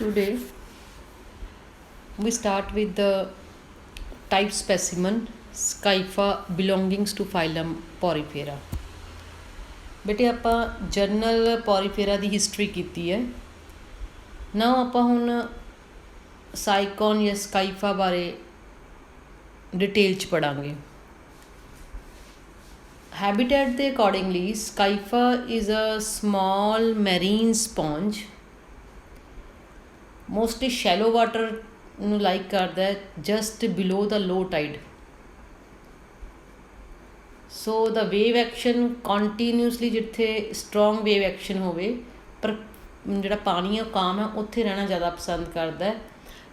Today we start with the type specimen Scypha belongings to phylum Porifera. ਬੇਟੇ ਆਪਾਂ general ਪੋਰੀਫੇਰਾ ਦੀ history ਕੀਤੀ ਹੈ। ਨਾਓ ਆਪਾਂ ਹੁਣ ਸਾਈਕੋਨ ਜਾਂ ਸਕਾਈਫਾ ਬਾਰੇ ਡਿਟੇਲ 'ਚ ਪੜਾਂਗੇ। ਹੈਬਿਟੈਟ ਦੇ accordingly Scypha is a small marine sponge, mostly shallow water ਨੂੰ ਲਾਈਕ ਕਰਦਾ ਹੈ, just below the low tide. So the wave action continuously, ਜਿੱਥੇ ਸਟਰੋਂਗ ਵੇਵ ਐਕਸ਼ਨ ਹੋਵੇ ਪਰ ਜਿਹੜਾ ਪਾਣੀ ਹੈ ਉਹ ਕਾਮ ਹੈ, ਉੱਥੇ ਰਹਿਣਾ ਜ਼ਿਆਦਾ ਪਸੰਦ ਕਰਦਾ ਹੈ।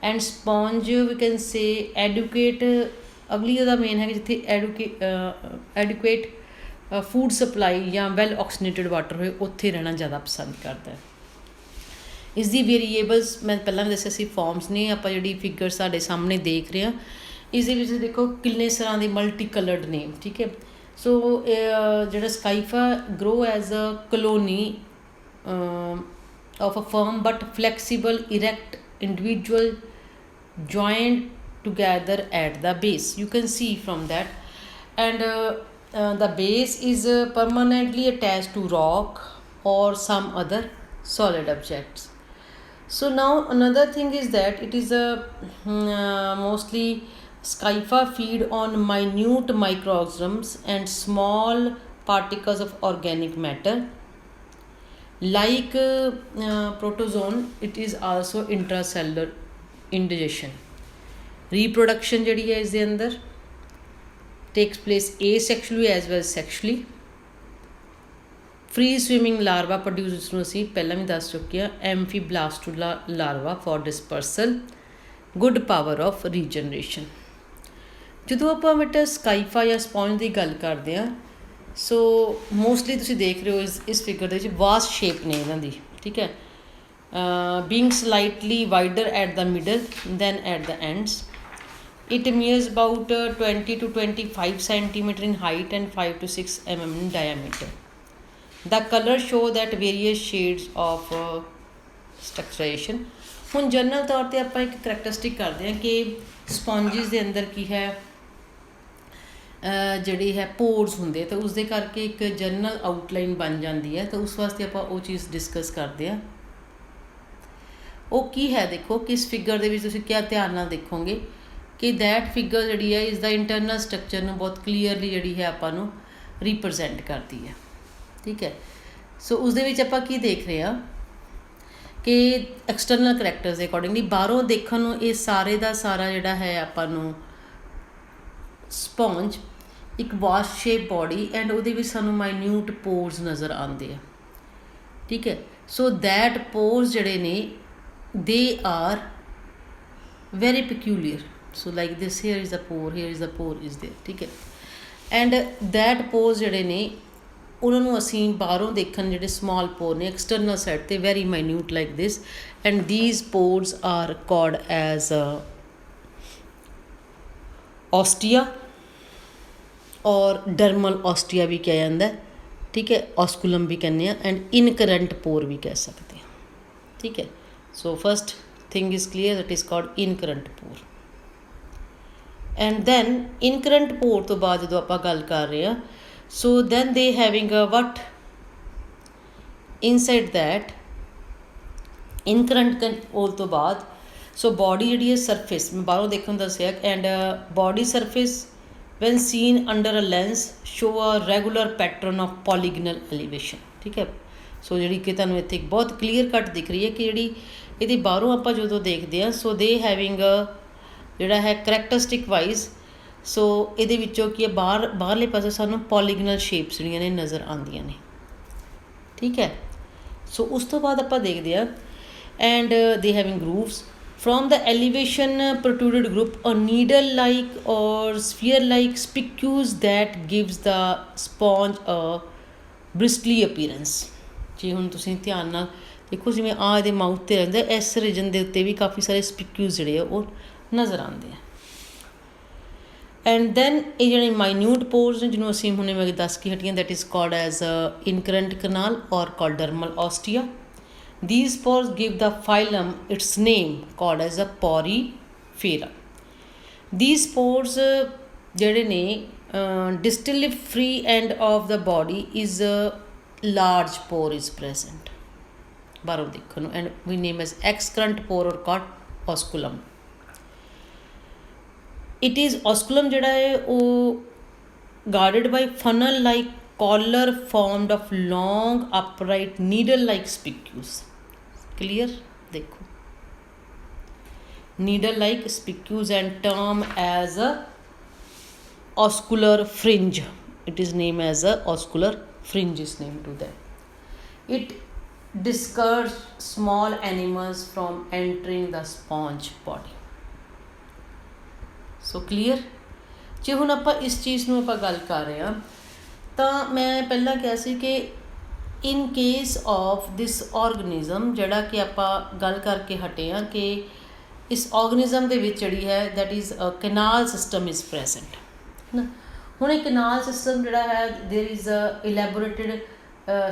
And ਸਪੌਂਜ we can say educate, ਅਗਲੀ ਉਹਦਾ ਮੇਨ ਹੈ ਕਿ ਜਿੱਥੇ ਐਡੂਕੇਟ ਫੂਡ ਸਪਲਾਈ ਜਾਂ ਵੈਲ ਆਕਸੀਨੇਟਡ ਵਾਟਰ ਹੋਏ, ਉੱਥੇ ਰਹਿਣਾ ਜ਼ਿਆਦਾ ਪਸੰਦ ਕਰਦਾ ਹੈ। ਇਸ ਦੀ ਵੇਰੀਏਬਲਸ ਮੈਂ ਪਹਿਲਾਂ ਵੀ ਦੱਸਿਆ ਸੀ, ਫਾਰਮਸ ਨੇ। ਆਪਾਂ ਜਿਹੜੀ ਫਿਗਰ ਸਾਡੇ ਸਾਹਮਣੇ ਦੇਖ ਰਹੇ ਹਾਂ, ਇਸ ਦੇ ਵਿੱਚ ਦੇਖੋ ਕਿੰਨੇ ਤਰ੍ਹਾਂ ਦੇ ਮਲਟੀ ਕਲਰਡ ਨੇ, ਠੀਕ ਹੈ। ਸੋ ਜਿਹੜਾ Scypha grow as a colony of a firm but flexible erect individual joined together at the base. You can see from that, and the base is permanently attached to rock or some other solid objects. So now another thing is that it is a mostly Scypha feed on minute microorganisms and small particles of organic matter. Like protozoan, it is also intracellular indigestion. Reproduction ਜਿਹੜੀ ਹੈ ਇਸ ਦੇ ਅੰਦਰ takes place asexually as well as sexually. Free swimming larva produce, ਜਿਸਨੂੰ ਅਸੀਂ ਪਹਿਲਾਂ ਵੀ ਦੱਸ ਚੁੱਕੇ ਹਾਂ, amphiblastula larva for dispersal. Good power of regeneration. ਜਦੋਂ ਆਪਾਂ ਬੇਟਾ ਸਕਾਈਫਾ ਜਾਂ ਸਪੌਂਜ ਦੀ ਗੱਲ ਕਰਦੇ ਹਾਂ, ਸੋ ਮੋਸਟਲੀ ਤੁਸੀਂ ਦੇਖ ਰਹੇ ਹੋ ਇਸ ਫਿਗਰ ਦੇ ਵਿੱਚ ਵਾਸਟ ਸ਼ੇਪ ਨੇ ਇਹਨਾਂ ਦੀ, ਠੀਕ ਹੈ। Being slightly wider at the middle than at the ends. It measures about 20 to 25 centimeter in height and 5 to 6 mm in diameter. The color show that various shades of structuration. ਹੁਣ general ਤੌਰ 'ਤੇ ਆਪਾਂ ਇੱਕ ਕਰੈਕਟਰਿਸਟਿਕ ਕਰਦੇ ਹਾਂ ਕਿ ਸਪੌਂਜਿਸ ਦੇ ਅੰਦਰ ਕੀ ਹੈ, ਜਿਹੜੀ ਹੈ ਪੋਰਸ ਹੁੰਦੇ, ਤਾਂ ਉਸਦੇ ਕਰਕੇ ਇੱਕ ਜਨਰਲ ਆਊਟਲਾਈਨ ਬਣ ਜਾਂਦੀ ਹੈ। ਤਾਂ ਉਸ ਵਾਸਤੇ ਆਪਾਂ ਉਹ ਚੀਜ਼ ਡਿਸਕਸ ਕਰਦੇ ਹਾਂ। ਉਹ ਕੀ ਹੈ, ਦੇਖੋ ਕਿਸ ਫਿਗਰ ਦੇ ਵਿੱਚ ਤੁਸੀਂ ਕਿਆ ਧਿਆਨ ਨਾਲ ਦੇਖੋਗੇ ਕਿ ਦੈਟ ਫਿਗਰ ਜਿਹੜੀ ਹੈ ਇਸ ਦਾ ਇੰਟਰਨਲ ਸਟਰਕਚਰ ਨੂੰ ਬਹੁਤ ਕਲੀਅਰਲੀ ਜਿਹੜੀ ਹੈ ਆਪਾਂ ਨੂੰ ਰਿਪਰਜ਼ੈਂਟ ਕਰਦੀ ਹੈ, ਠੀਕ ਹੈ। ਸੋ ਉਸਦੇ ਵਿੱਚ ਆਪਾਂ ਕੀ ਦੇਖ ਰਹੇ ਹਾਂ ਕਿ ਐਕਸਟਰਨਲ ਕਰੈਕਟਰਸ ਦੇ ਅਕੋਰਡਿੰਗਲੀ ਬਾਹਰੋਂ ਦੇਖਣ ਨੂੰ ਇਹ ਸਾਰੇ ਦਾ ਸਾਰਾ ਜਿਹੜਾ ਹੈ ਆਪਾਂ ਨੂੰ ਸਪੌਂਜ ਇੱਕ ਵਾਸ਼ ਸ਼ੇਪ ਬੋਡੀ, ਐਂਡ ਉਹਦੇ ਵਿੱਚ ਸਾਨੂੰ ਮਾਈਨਿਊਟ ਪੋਰਸ ਨਜ਼ਰ ਆਉਂਦੇ ਆ, ਠੀਕ ਹੈ। ਸੋ ਦੈਟ ਪੋਰਸ ਜਿਹੜੇ ਨੇ they are very peculiar. So like this, here is a pore, here is a pore is there, ਠੀਕ ਹੈ। ਐਂਡ ਦੈਟ ਪੋਰਸ ਜਿਹੜੇ ਨੇ ਉਹਨਾਂ ਨੂੰ ਅਸੀਂ ਬਾਹਰੋਂ ਦੇਖਣ ਜਿਹੜੇ ਸਮਾਲ ਪੋਰ ਨੇ ਐਕਸਟਰਨਲ ਸਾਈਡ 'ਤੇ very minute like this, and these pores are called as ostia or dermal ਔਸਟੀਆ ਵੀ ਕਿਹਾ ਜਾਂਦਾ, ਠੀਕ ਹੈ। ਔਸਕੂਲਮ ਵੀ ਕਹਿੰਦੇ ਹਾਂ, ਐਂਡ ਇਨਕਰੰਟ ਪੋਰ ਵੀ ਕਹਿ ਸਕਦੇ ਹਾਂ, ਠੀਕ ਹੈ। So first thing is clear, that is called incurrent pore. And then incurrent pore ਤੋਂ ਬਾਅਦ ਜਦੋਂ ਆਪਾਂ ਗੱਲ ਕਰ ਰਹੇ ਹਾਂ, so then they having a what inside that incurrent pore ਤੋਂ ਬਾਅਦ, ਸੋ ਬੋਡੀ ਜਿਹੜੀ ਹੈ ਸਰਫੇਸ ਮੈਂ ਬਾਹਰੋਂ ਦੇਖਣ ਨੂੰ ਦੱਸਿਆ, and body surface when seen under a lens show a regular pattern of polygonal elevation, ਠੀਕ ਹੈ। ਸੋ ਜਿਹੜੀ ਕਿ ਤੁਹਾਨੂੰ ਇੱਥੇ ਇੱਕ ਬਹੁਤ ਕਲੀਅਰ ਕੱਟ ਦਿਖ ਰਹੀ ਹੈ ਕਿ ਜਿਹੜੀ ਇਹਦੀ ਬਾਹਰੋਂ ਆਪਾਂ ਜਦੋਂ ਦੇਖਦੇ ਹਾਂ, ਸੋ ਦੇ ਹੈਵਿੰਗ ਜਿਹੜਾ ਹੈ ਕਰੈਕਟਰਿਸਟਿਕ ਵਾਈਜ਼, ਸੋ ਇਹਦੇ ਵਿੱਚੋਂ ਕੀ ਹੈ ਬਾਹਰਲੇ ਪਾਸੇ ਸਾਨੂੰ ਪੋਲੀਗਨਲ ਸ਼ੇਪਸ ਜਿਹੜੀਆਂ ਨੇ ਨਜ਼ਰ ਆਉਂਦੀਆਂ ਨੇ, ਠੀਕ ਹੈ। ਸੋ ਉਸ ਤੋਂ ਬਾਅਦ ਆਪਾਂ ਦੇਖਦੇ ਹਾਂ, ਐਂਡ ਦੇ having ਗਰੂਵਸ from the elevation protruded group a needle like or sphere like spicules that gives the sponge a bristly appearance. ਜੇ ਹੁਣ ਤੁਸੀਂ ਧਿਆਨ ਨਾਲ ਦੇਖੋ, ਜਿਵੇਂ ਆਹ ਇਹਦੇ ਮਾਊਥ 'ਤੇ ਰਹਿੰਦਾ, ਇਸ ਰੀਜਨ ਦੇ ਉੱਤੇ ਵੀ ਕਾਫੀ ਸਾਰੇ ਸਪਿਕਿਊਜ਼ ਜਿਹੜੇ ਆ ਉਹ ਨਜ਼ਰ ਆਉਂਦੇ ਆ। ਐਂਡ ਦੈਨ ਇਹ ਜਿਹੜੇ ਮਾਈਨਿਊਟ ਪੋਰਸ ਨੇ ਜਿਹਨੂੰ ਅਸੀਂ ਹੁਣੇ ਮੈਂ ਦੱਸ ਕੇ ਹਟੀਆਂ, ਦੈਟ ਇਜ਼ ਕਾਲਡ ਐਜ਼ ਇਨਕਰੰਟ ਕਨਾਲ ਔਰ called ਡਰਮਲ ਔਸਟੀਆ। These pores give the phylum its name called as a Porifera. These pores ਜਿਹੜੇ ਨੇ distal free end of the body is a large pore is present ਬਾਹਰੋਂ ਦੇਖਣ ਨੂੰ, and we name as excurrent pore or called osculum. It is osculum ਜਿਹੜਾ ਹੈ ਉਹ guarded by funnel like collar formed of long upright needle like spicules. Clear? देखो needle like spicules and term as a oscular fringe. It is named as a oscular fringe is named to that. It discourages small animals from entering the sponge body. So clear? ਜੇ ਹੁਣ ਆਪਾਂ ਇਸ ਚੀਜ਼ ਨੂੰ ਆਪਾਂ ਗੱਲ ਕਰ ਰਹੇ ਹਾਂ ਤਾਂ ਮੈਂ ਪਹਿਲਾਂ ਕਿਹਾ ਸੀ ਕਿ ਇਨ ਕੇਸ ਆਫ ਦਿਸ ਆਰਗਨਿਜ਼ਮ ਜਿਹੜਾ ਕਿ ਆਪਾਂ ਗੱਲ ਕਰਕੇ ਹਟੇ ਹਾਂ ਕਿ ਇਸ ਆਰਗਨਿਜ਼ਮ ਦੇ ਵਿੱਚ ਜਿਹੜੀ ਹੈ that is canal system is present ਹੈ ਨਾ। ਹੁਣ ਇਹ ਕੈਨਾਲ ਸਿਸਟਮ ਜਿਹੜਾ ਹੈ there is a elaborated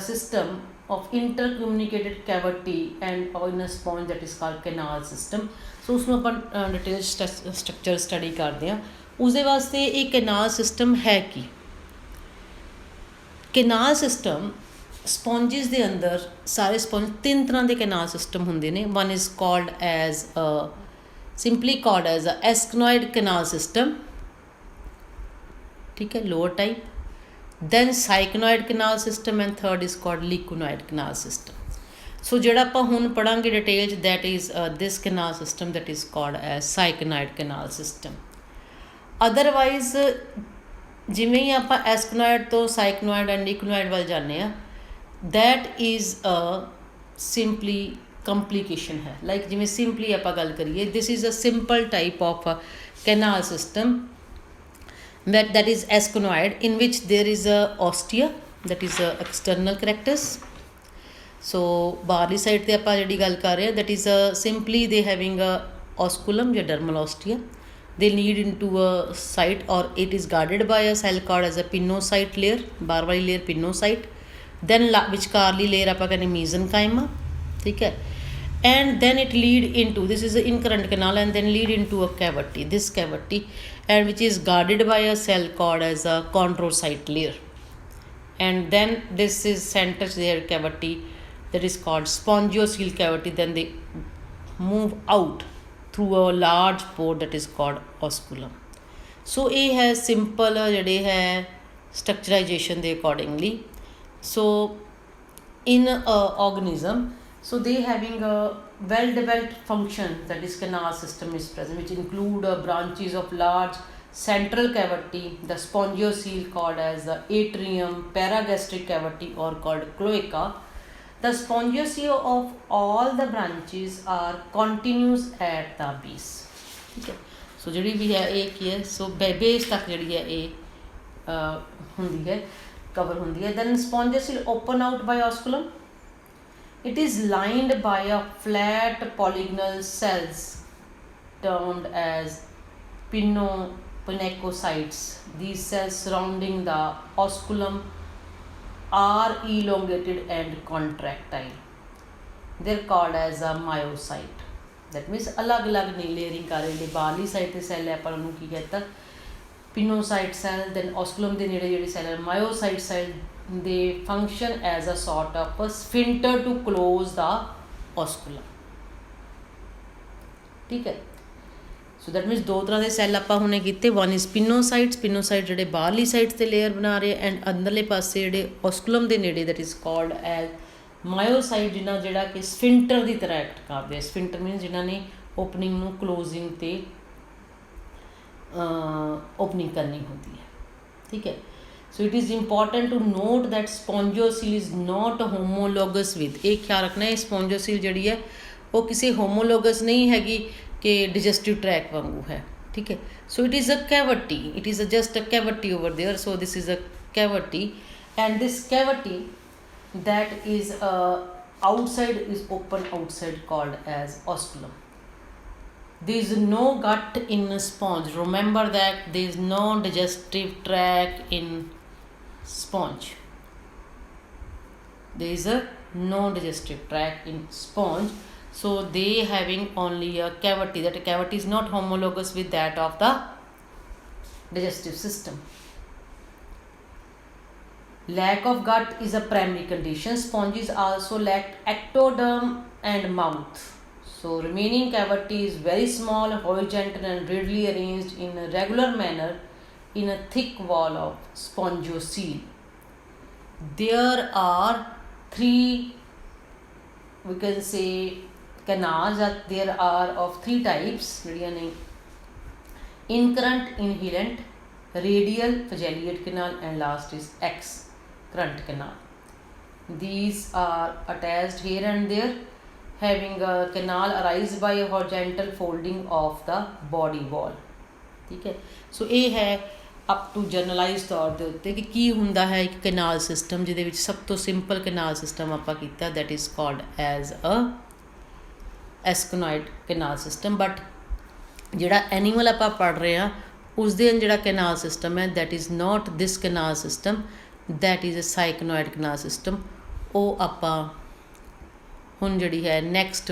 system of intercommunicated cavity and in a sponge that is called canal system. So ਉਸਨੂੰ ਆਪਾਂ ਡਿਟੇਲ ਸਟਰਕਚਰ ਸਟੱਡੀ ਕਰਦੇ ਹਾਂ। ਉਸਦੇ ਵਾਸਤੇ ਇਹ ਕੈਨਾਲ ਸਿਸਟਮ ਹੈ ਕੀ? ਕੈਨਾਲ ਸਿਸਟਮ ਸਪੌਂਜਿਸ ਦੇ ਅੰਦਰ ਸਾਰੇ ਸਪੌਂਜ ਤਿੰਨ ਤਰ੍ਹਾਂ ਦੇ ਕੈਨਾਲ ਸਿਸਟਮ ਹੁੰਦੇ ਨੇ। One is called as simply called as a asconoid canal system, ਠੀਕ ਹੈ, lower type, then sycnoid canal system, and third is called lichenoid canal system. So ਜਿਹੜਾ ਆਪਾਂ ਹੁਣ ਪੜਾਂਗੇ ਡਿਟੇਲ 'ਚ that is this canal system that is called as sycnoid canal system. Otherwise ਜਿਵੇਂ ਹੀ ਆਪਾਂ ਐਸਕਨੋਇਡ ਤੋਂ ਸਾਈਕਨੋਇਡ and ਲਿਕਨੋਇਡ ਵੱਲ ਜਾਂਦੇ ਹਾਂ that is a simply complication ਹੈ। ਲਾਈਕ ਜਿਵੇਂ ਸਿੰਪਲੀ ਆਪਾਂ ਗੱਲ ਕਰੀਏ this is a simple type of canal system that is asconoid, in which there is a ostia, that is a external characters. So ਬਾਹਰਲੀ side ਤੇ ਆਪਾਂ ਜਿਹੜੀ ਗੱਲ ਕਰ ਰਹੇ ਹਾਂ that is simply they having a osculum ਜਾਂ dermal ostia. They lead into a site or it is guarded by a cell called as a pinocyte layer, ਬਾਹਰ ਵਾਲੀ layer pinocyte, then ਵਿਚਕਾਰਲੀ layer ਆਪਾਂ ਕਹਿੰਦੇ mesenchyma, ਠੀਕ ਹੈ, and then it lead into, this is the incurrent canal, and then lead into a cavity, this cavity, and which is guarded by a cell called as a chondrocyte layer, and then this is center their cavity that is called spongiocele cavity. Then they move out through a large pore that is called osculum. So ਇਹ ਹੈ simple ਜਿਹੜੇ ਹੈ structurization ਦੇ accordingly. So in a organism, so they having a well developed function that is canal system is present, which include branches of large central cavity, the spongiocele called as the atrium, paragastric cavity or called cloaca. The spongiocele of all the branches are continuous at the base. Okay, so ਜਿਹੜੀ ਵੀ ਹੈ ਇਹ ਕੀ ਹੈ, so base ਤੱਕ ਜਿਹੜੀ ਹੈ ਇਹ ਹੁੰਦੀ ਹੈ, cover ਹੁੰਦੀ ਹੈ। Then spongiocele open out by osculum. It is lined by a flat polygonal cells termed as pinacocytes. These cells surrounding the osculum are elongated and contractile. They're called as a myocyte. That means अलग अलग नहीं layering कर रहे। बाहरली side ते cell है पर उन्होंने की कहता पिनोसाइट सेल, then osculum ਦੇ ਨੇੜੇ ਜਿਹੜੀ ਸੈਲ ਹੈ myocyte cell, they function as a sort of a sphincter to close the osculum, ਠੀਕ ਹੈ। ਸੋ ਦੈਟ ਮੀਨਸ ਦੋ ਤਰ੍ਹਾਂ ਦੇ ਸੈੱਲ ਆਪਾਂ ਹੁਣੇ ਕੀਤੇ, ਵਨ ਇਜ਼ ਪਿਨੋਸਾਈਟਸ, ਪਿਨੋਸਾਈਟ ਜਿਹੜੇ ਬਾਹਰਲੀ ਸਾਈਡ ਤੇ ਲੇਅਰ ਬਣਾ ਰਹੇ, ਐਂਡ ਅੰਦਰਲੇ ਪਾਸੇ ਜਿਹੜੇ osculum ਦੇ ਨੇੜੇ ਦੈਟ ਇਜ਼ ਕਾਲਡ ਐਜ਼ ਮਾਇਓਸਾਈਟ, ਜਿਨ੍ਹਾਂ ਜਿਹੜਾ ਕਿ ਸਫਿੰਕਟਰ ਦੀ ਤਰ੍ਹਾਂ ਐਕਟ ਕਰਦੇ ਆ। ਸਫਿੰਕਟਰ ਮੀਨਸ ਜਿਨ੍ਹਾਂ ਨੇ ਓਪਨਿੰਗ ਨੂੰ ਕਲੋਜ਼ਿੰਗ ਤੇ ਓਪਨਿੰਗ ਕਰਨੀ ਹੁੰਦੀ ਹੈ, ਠੀਕ ਹੈ। So it is important to note that spongiocele is not homologous with, ਇਹ ਖਿਆਲ ਰੱਖਣਾ ਹੈ spongiocele ਜਿਹੜੀ ਹੈ ਉਹ ਕਿਸੇ homologous ਨਹੀਂ ਹੈਗੀ ਕਿ digestive tract ਵਾਂਗੂ ਹੈ, ਠੀਕ ਹੈ। So it is a cavity, it is just a cavity over there. So this is a cavity, and this cavity that is outside is open outside called as osculum. There is no gut in a sponge. Remember that there is no digestive tract in sponge. There is no digestive tract in sponge, so they having only a cavity. That cavity is not homologous with that of the digestive system. Lack of gut is a primary condition. Sponges also lack ectoderm and mouth. So remaining cavity is very small, horizontal and readily arranged in a regular manner in a thick wall of spongiocele. There are three, we can say, canals that there are of three types. Incurrent inhalant, radial phageolate canal, and last is excurrent canal. These are attached here and there, having a canal arise by a horizontal folding of the body wall. ठीक है, सो ये है up to generalise ਤੌਰ ਦੇ ਉੱਤੇ ਕਿ ਕੀ ਹੁੰਦਾ ਹੈ ਇੱਕ ਕੈਨਾਲ ਸਿਸਟਮ, ਜਿਹਦੇ ਵਿੱਚ ਸਭ ਤੋਂ ਸਿੰਪਲ ਕੈਨਾਲ ਸਿਸਟਮ ਆਪਾਂ ਕੀਤਾ, that is called as a asconoid canal system. But ਜਿਹੜਾ ਐਨੀਮਲ ਆਪਾਂ ਪੜ੍ਹ ਰਹੇ ਹਾਂ ਉਸਦੇ ਜਿਹੜਾ ਕੈਨਾਲ ਸਿਸਟਮ ਹੈ, that is not this canal system, that is a syconoid canal system. ਉਹ ਆਪਾਂ ਹੁਣ ਜਿਹੜੀ ਹੈ ਨੈਕਸਟ